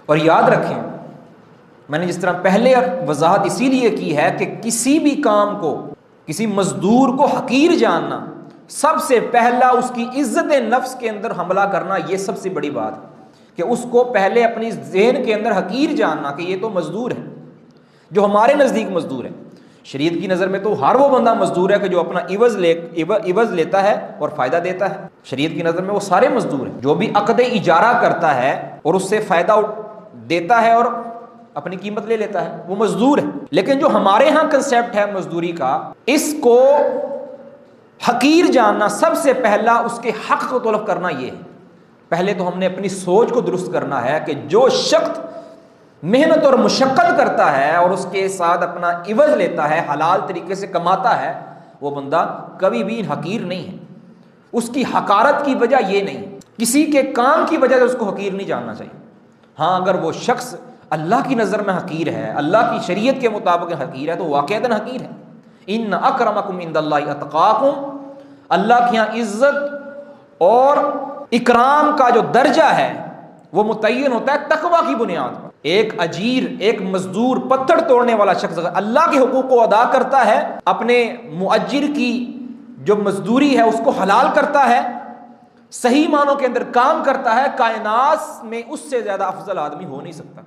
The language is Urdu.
اور یاد رکھیں، میں نے جس طرح پہلے وضاحت اسی لیے کی ہے کہ کسی بھی کام کو، کسی مزدور کو حقیر جاننا، سب سے پہلا اس کی عزت نفس کے اندر حملہ کرنا، یہ سب سے بڑی بات ہے کہ اس کو پہلے اپنی ذہن کے اندر حقیر جاننا کہ یہ تو مزدور ہے، جو ہمارے نزدیک مزدور ہے۔ شریعت کی نظر میں تو ہر وہ بندہ مزدور ہے کہ جو اپنا عوض لیتا ہے اور فائدہ دیتا ہے۔ شریعت کی نظر میں وہ سارے مزدور ہیں۔ جو بھی عقد اجارہ کرتا ہے اور اس سے فائدہ دیتا ہے اور اپنی قیمت لے لیتا ہے، وہ مزدور ہے۔ لیکن جو ہمارے ہاں کنسیپٹ ہے مزدوری کا، اس کو حقیر جاننا، سب سے پہلا اس کے حق کو طلب کرنا یہ ہے۔ پہلے تو ہم نے اپنی سوچ کو درست کرنا ہے کہ جو شخص محنت اور مشقت کرتا ہے اور اس کے ساتھ اپنا عوض لیتا ہے، حلال طریقے سے کماتا ہے، وہ بندہ کبھی بھی حقیر نہیں ہے۔ اس کی حقارت کی وجہ یہ نہیں، کسی کے کام کی وجہ سے اس کو حقیر نہیں جاننا چاہیے۔ ہاں اگر وہ شخص اللہ کی نظر میں حقیر ہے، اللہ کی شریعت کے مطابق حقیر ہے، تو واقعتاً حقیر ہے۔ ان اکرمکم عند اللہ اتقاکم، اللہ کی یہاں عزت اور اکرام کا جو درجہ ہے وہ متعین ہوتا ہے تقوی کی بنیاد پر۔ ایک اجیر، ایک مزدور، پتھر توڑنے والا شخص اگر اللہ کے حقوق کو ادا کرتا ہے، اپنے مؤجر کی جو مزدوری ہے اس کو حلال کرتا ہے، صحیح معنوں کے اندر کام کرتا ہے، کائنات میں اس سے زیادہ افضل آدمی ہو نہیں سکتا۔